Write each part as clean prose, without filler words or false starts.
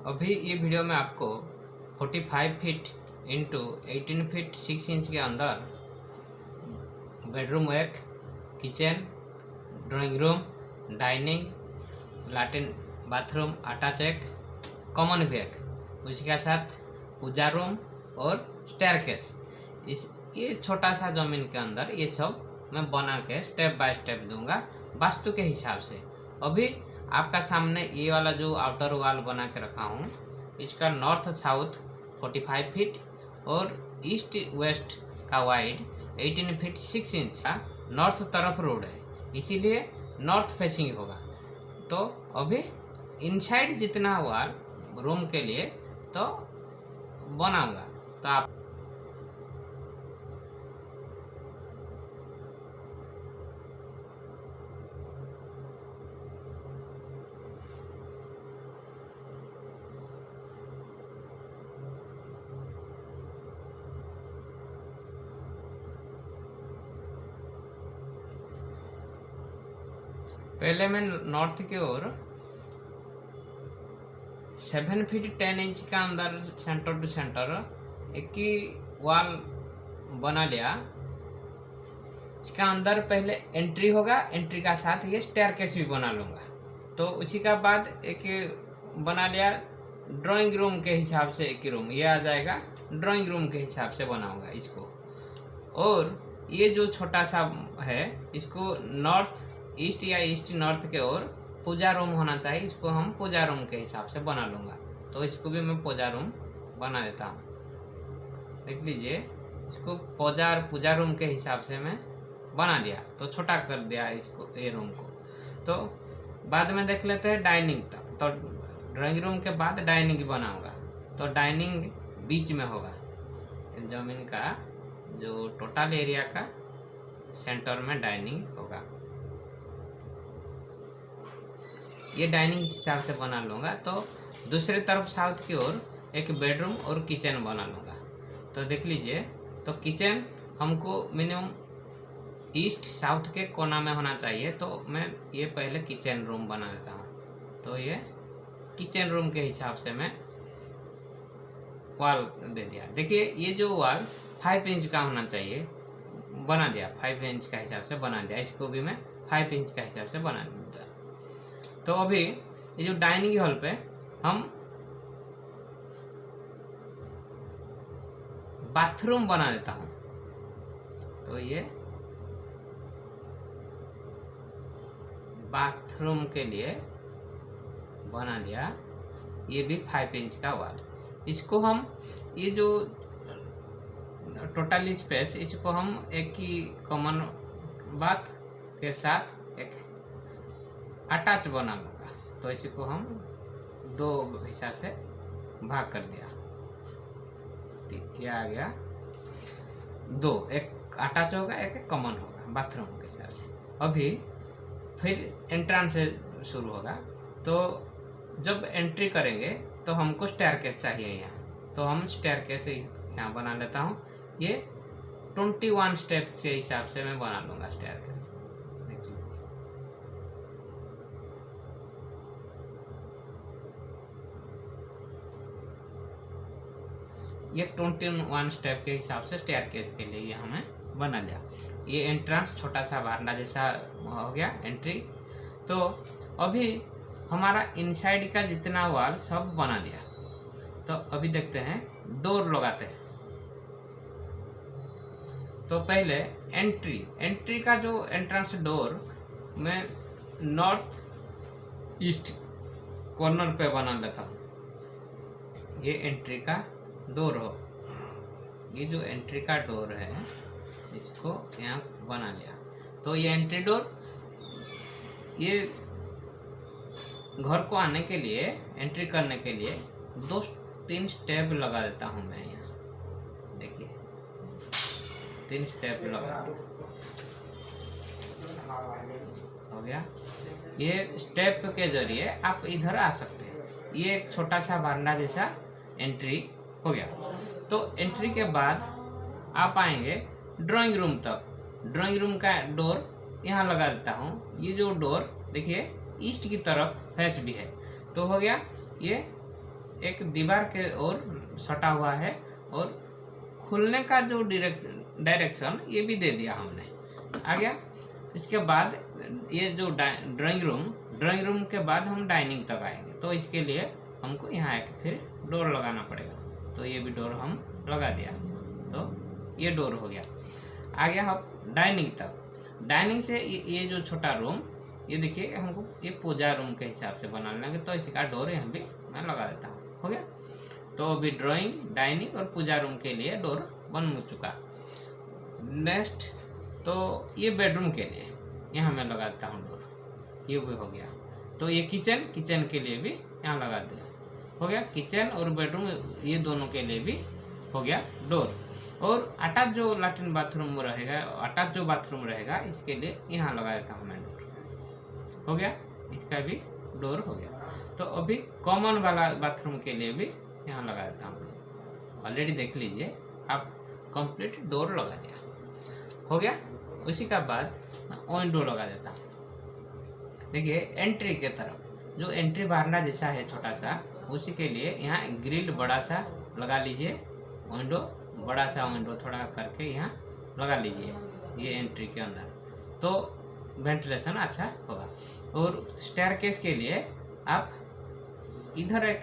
अभी ये वीडियो में आपको 45 फीट इंटू 18 फीट 6 इंच के अंदर बेडरूम एक, kitchen, drawing room, dining, latrine bathroom attach एक, कॉमन भी एक, उसके साथ पूजा रूम और स्टेयरकेस, इस ये छोटा सा ज़मीन के अंदर ये सब मैं बना के स्टेप बाय स्टेप दूंगा वास्तु के हिसाब से। अभी आपका सामने ये वाला जो आउटर वॉल बना के रखा हूँ, इसका नॉर्थ साउथ 45 फीट और ईस्ट वेस्ट का वाइड 18 फीट 6 इंच का नॉर्थ तरफ रोड है, इसीलिए नॉर्थ फेसिंग होगा। तो अभी इनसाइड जितना वॉल रूम के लिए तो बनाऊंगा, तो आप पहले मैं नॉर्थ की ओर 7 फीट 10 इंच का अंदर सेंटर टू सेंटर एक ही वॉल बना लिया। इसका अंदर पहले एंट्री होगा, एंट्री का साथ ये स्टेयरकेस भी बना लूँगा। तो उसी का बाद एक बना लिया ड्राइंग रूम के हिसाब से, एक ही रूम ये आ जाएगा, ड्राइंग रूम के हिसाब से बनाऊंगा इसको। और ये जो छोटा सा है इसको नॉर्थ ईस्ट या ईस्ट नॉर्थ के ओर पूजा रूम होना चाहिए, इसको हम पूजा रूम के हिसाब से बना लूँगा। तो इसको भी मैं पूजा रूम बना देता हूँ, देख लीजिए। इसको पूजा रूम के हिसाब से मैं बना दिया, तो छोटा कर दिया इसको, ये रूम को। तो बाद में देख लेते हैं डाइनिंग तक। तो ड्राइंग रूम के बाद डाइनिंग बनाऊँगा, तो डाइनिंग बीच में होगा, ज़मीन का जो टोटल एरिया का सेंटर में डाइनिंग होगा। ये डाइनिंग हिसाब से बना लूँगा। तो दूसरी तरफ साउथ की ओर एक बेडरूम और किचन बना लूँगा। तो देख लीजिए, तो किचन हमको मिनिमम ईस्ट साउथ के कोना में होना चाहिए, तो मैं ये पहले किचन रूम बना देता हूँ। तो ये किचन रूम के हिसाब से मैं वॉल दे दिया। देखिए ये जो वॉल 5 इंच का होना चाहिए, बना दिया, 5 इंच का हिसाब से बना दिया। इसको भी मैं 5 इंच का हिसाब से बना दूँगा। तो अभी ये जो डाइनिंग हॉल पे हम बाथरूम बना देता हूँ। तो ये बाथरूम के लिए बना दिया, ये भी 5 इंच का वॉल। इसको हम ये जो टोटल स्पेस, इसको हम एक ही कॉमन बाथ के साथ एक अटैच बना लूँगा। तो इसको हम 2 हिस्सा से भाग कर दिया, क्या आ गया 2, एक अटैच होगा एक कॉमन होगा बाथरूम के हिसाब से। अभी फिर एंट्रेंस से शुरू होगा। तो जब एंट्री करेंगे तो हमको स्टेयरकेस चाहिए यहाँ, तो हम स्टेयरकेस यहाँ बना लेता हूँ। ये 21 स्टेप के हिसाब से मैं बना लूँगा स्टेयरकेस। ये 21 स्टेप के हिसाब से स्टेयरकेस के लिए ये हमें बना लिया। ये एंट्रेंस छोटा सा बारना जैसा हो गया एंट्री। तो अभी हमारा इनसाइड का जितना वॉल सब बना दिया। तो अभी देखते हैं डोर लगाते हैं। तो पहले एंट्री का जो एंट्रेंस डोर मैं नॉर्थ ईस्ट कॉर्नर पे बना लेता हूँ। ये एंट्री का डोर हो, ये जो एंट्री का डोर है इसको यहाँ बना लिया। तो ये एंट्री डोर, ये घर को आने के लिए, एंट्री करने के लिए 2-3 स्टेप लगा देता हूँ मैं यहाँ। देखिए 3 स्टेप लगा हो गया। ये स्टेप के जरिए आप इधर आ सकते हैं। ये एक छोटा सा बारंडा जैसा एंट्री हो गया। तो एंट्री के बाद आप आएंगे ड्राइंग रूम तक। ड्राइंग रूम का डोर यहाँ लगा देता हूँ। ये जो डोर देखिए ईस्ट की तरफ फेस भी है, तो हो गया ये एक दीवार के ओर सटा हुआ है और खुलने का जो डायरेक्शन ये भी दे दिया हमने। आ गया। इसके बाद ये जो ड्राइंग रूम के बाद हम डाइनिंग तक आएंगे, तो इसके लिए हमको यहाँ एक फिर डोर लगाना पड़ेगा। तो ये भी डोर हम लगा दिया, तो ये डोर हो गया। आ गया हम डाइनिंग तक। डाइनिंग से ये जो छोटा रूम, ये देखिए हमको ये पूजा रूम के हिसाब से बना लेंगे, तो इसका डोर यहाँ भी मैं लगा देता हूँ। हो गया। तो अभी ड्राइंग, डाइनिंग और पूजा रूम के लिए डोर बन चुका। नेक्स्ट तो ये बेडरूम के लिए यहाँ मैं लगा देता हूँ डोर, ये भी हो गया। तो ये किचन के लिए भी यहाँ लगा दिया। हो गया। किचन और बेडरूम ये दोनों के लिए भी हो गया डोर। और अटैच जो लैट्रिन बाथरूम रहेगा, अटैच जो बाथरूम रहेगा, इसके लिए यहाँ लगा देता हूँ मैं डोर। हो गया। इसका भी डोर हो गया। तो अभी कॉमन वाला बाथरूम के लिए भी यहाँ लगा देता हूँ। ऑलरेडी देख लीजिए आप, कंप्लीट डोर लगा दिया। हो गया। उसी का बाद विंडो लगा देता हूँ। देखिए एंट्री के तरफ जो एंट्री बारना जैसा है छोटा सा, उसी के लिए यहाँ ग्रिल बड़ा सा लगा लीजिए। विंडो बड़ा सा विंडो थोड़ा करके यहाँ लगा लीजिए ये एंट्री के अंदर, तो वेंटिलेशन अच्छा होगा। और स्टेयरकेस के लिए आप इधर एक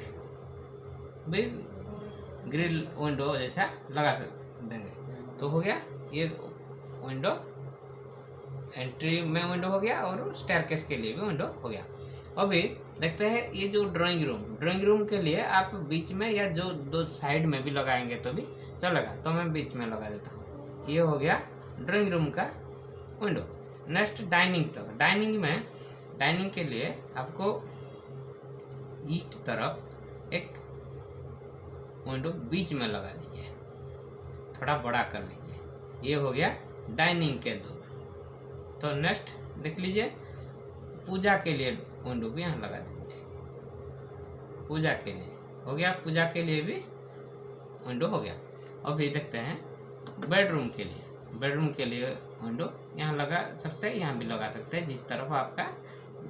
भी ग्रिल विंडो जैसा लगा देंगे, तो हो गया। ये विंडो एंट्री में विंडो हो गया और स्टेयरकेस के लिए भी विंडो हो गया। अभी देखते हैं ये जो ड्राइंग रूम के लिए आप बीच में या जो दो साइड में भी लगाएंगे तो भी चलेगा, तो मैं बीच में लगा देता हूँ। ये हो गया ड्राइंग रूम का विंडो। नेक्स्ट डाइनिंग तक। डाइनिंग के लिए आपको ईस्ट तरफ एक विंडो बीच में लगा लीजिए, थोड़ा बड़ा कर लीजिए। ये हो गया डाइनिंग के डोर। तो नेक्स्ट देख लीजिए पूजा के लिए विंडो भी यहाँ लगा दीजिए। पूजा के लिए हो गया। पूजा के लिए भी विंडो हो गया। अभी देखते हैं बेडरूम के लिए विंडो यहाँ लगा सकते हैं, यहाँ भी लगा सकते हैं, जिस तरफ आपका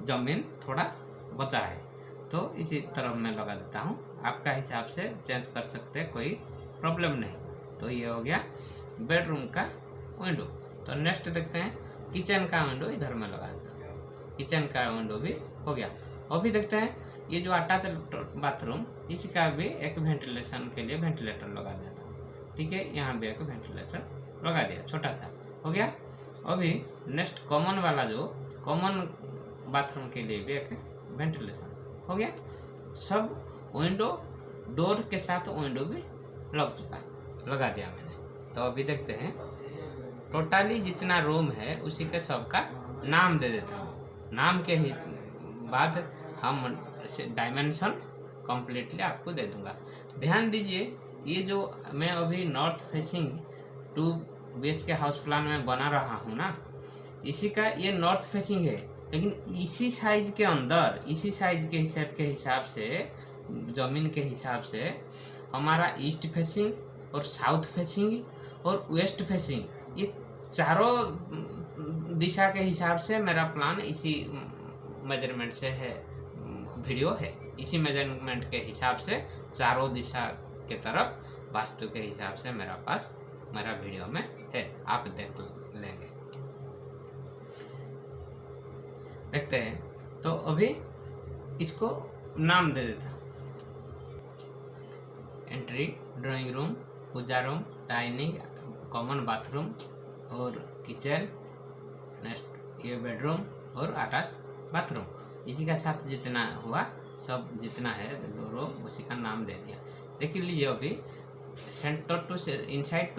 जमीन थोड़ा बचा है तो इसी तरफ मैं लगा देता हूँ। आपका हिसाब से चेंज कर सकते हैं, कोई प्रॉब्लम नहीं। तो ये हो गया बेडरूम का विंडो। तो नेक्स्ट देखते हैं किचन का विंडो, इधर में लगा देता हूँ। किचन का विंडो भी हो गया। अभी देखते हैं ये जो अटैच बाथरूम, इसका भी एक वेंटिलेशन के लिए वेंटिलेटर लगा देता हूँ। ठीक है। यहाँ भी एक वेंटिलेटर लगा दिया, छोटा सा हो गया। अभी नेक्स्ट कॉमन बाथरूम के लिए भी एक वेंटिलेशन हो गया। सब विंडो डोर के साथ विंडो भी लगा दिया मैंने। तो अभी देखते हैं टोटली जितना रूम है उसी के सबका नाम दे देता हूँ। नाम के ही बाद हम डायमेंशन कम्प्लीटली आपको दे दूंगा। ध्यान दीजिए ये जो मैं अभी north facing 2 BHK house plan में बना रहा हूँ ना, इसी का ये नॉर्थ फेसिंग है, लेकिन इसी साइज के अंदर, इसी साइज के हिसाब से, जमीन के हिसाब से हमारा ईस्ट फेसिंग और साउथ फेसिंग और वेस्ट फेसिंग, ये चारों दिशा के हिसाब से मेरा प्लान इसी मेजरमेंट से है, वीडियो है इसी मेजरमेंट के हिसाब से चारों दिशा के तरफ वास्तु के हिसाब से मेरा वीडियो में है, आप देख लेंगे। देखते हैं। तो अभी इसको नाम दे देता हूँ। एंट्री, ड्राइंग रूम, पूजा रूम, डाइनिंग, कॉमन बाथरूम और किचन, नेक्स्ट ये बेडरूम और अटैच बाथरूम, इसी का साथ जितना हुआ सब जितना है रूम उसी का नाम दे दिया। देख लीजिए अभी center to inside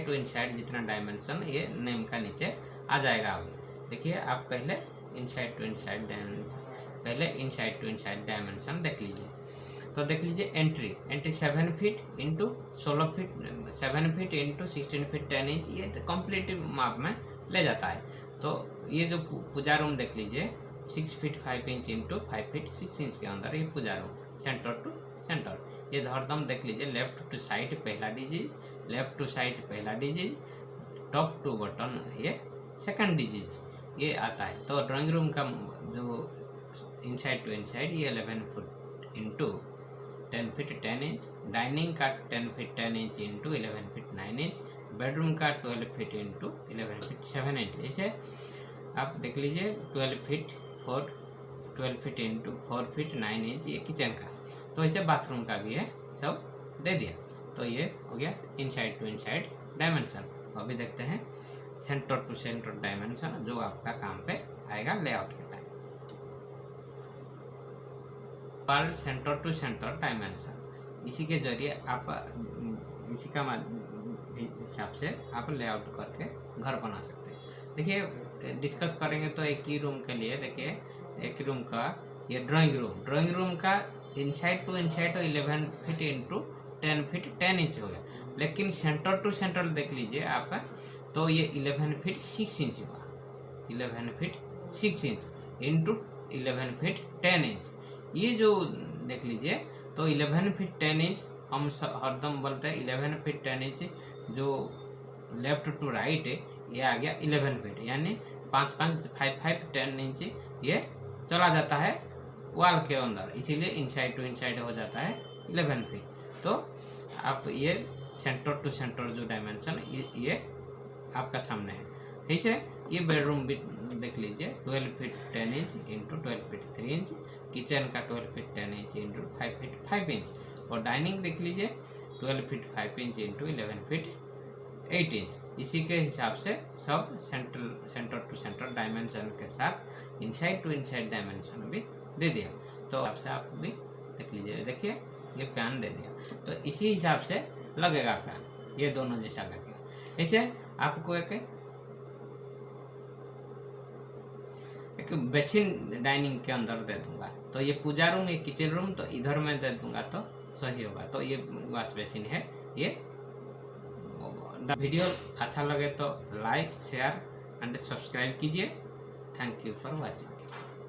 to inside जितना डायमेंशन ये नेम का नीचे आ जाएगा। अभी देखिए आप पहले इनसाइड टू इनसाइड डायमेंशन देख लीजिए। तो देख लीजिए entry 7 feet into 16 feet, 7 feet into 16 feet 10 inch, ये तो कंप्लीट माप में ले जाता है। तो ये जो पूजा रूम देख लीजिए 6 feet 5 inch into 5 feet 6 inch के अंदर ये पूजा रूम, सेंटर टू सेंटर। ये धरदम देख लीजिए लेफ्ट टू साइड पहला डिजिट, लेफ्ट टू साइड पहला डिजिट, टॉप टू बटन ये सेकंड डिजिट ये आता है। तो ड्राइंग रूम का जो इनसाइड टू इनसाइड ये 11 foot into 10 feet 10 inch, dining का 10 feet 10 inch into 11 feet 9 inch, bedroom का 12 फीट इंटू 11 फीट 7 इंच। ऐसे आप देख लीजिए 12 फीट इंटू 4 फीट 9 इंच ये किचन का। तो ऐसे बाथरूम का भी है सब दे दिया। तो ये हो गया इनसाइड टू इनसाइड डायमेंशन। अभी देखते हैं सेंटर टू सेंटर डायमेंशन जो आपका काम पे आएगा लेआउट के टाइम। पर सेंटर टू सेंटर डायमेंशन, इसी के जरिए आप इसी का हिसाब से आप लेआउट करके घर बना सकते हैं। देखिए डिस्कस करेंगे तो एक ही रूम के लिए देखिए एक रूम का ये ड्राइंग रूम का inside to inside 11 feet into 10 feet 10 inch हो गया। लेकिन सेंटर टू सेंटर देख लीजिए आप तो ये 11 फीट 6 इंच हुआ, 11 feet 6 inch into 11 feet 10 inch. ये जो देख लीजिए तो 11 फीट 10 इंच हम हरदम बोलते हैं 11 फीट 10 इंच जो लेफ्ट टू राइट है ये आ गया 11 फीट, यानी 5 10 इंच ये चला जाता है वॉल के अंदर, इसीलिए इनसाइड टू इनसाइड हो जाता है 11 फीट। तो आप ये सेंटर टू सेंटर जो डायमेंशन ये आपका सामने है। ऐसे ये बेडरूम भी देख लीजिए 12 feet 10 inch into 12 feet 3 inch, kitchen का 12 feet 10 inch into 5 feet 5 inch, और डाइनिंग देख लीजिए 12 feet 5 inch into 11 feet 8 inch. इसी के हिसाब से sub centre to centre dimension के साथ इनसाइड टू इनसाइड डायमेंशन भी दे दिया। तो आपसे आप भी देख लीजिए, देखिए ये पैन दे दिया तो इसी हिसाब से लगेगा पैन, ये दोनों जैसा लगेगा। ऐसे आपको एक बेसिन डाइनिंग के अंदर दे दूंगा, तो ये पूजा रूम ये किचन रूम तो इधर में दे दूंगा तो सही होगा। तो ये वॉश बेसिन है। ये वीडियो अच्छा लगे तो लाइक शेयर एंड सब्सक्राइब कीजिए। Thank you for watching.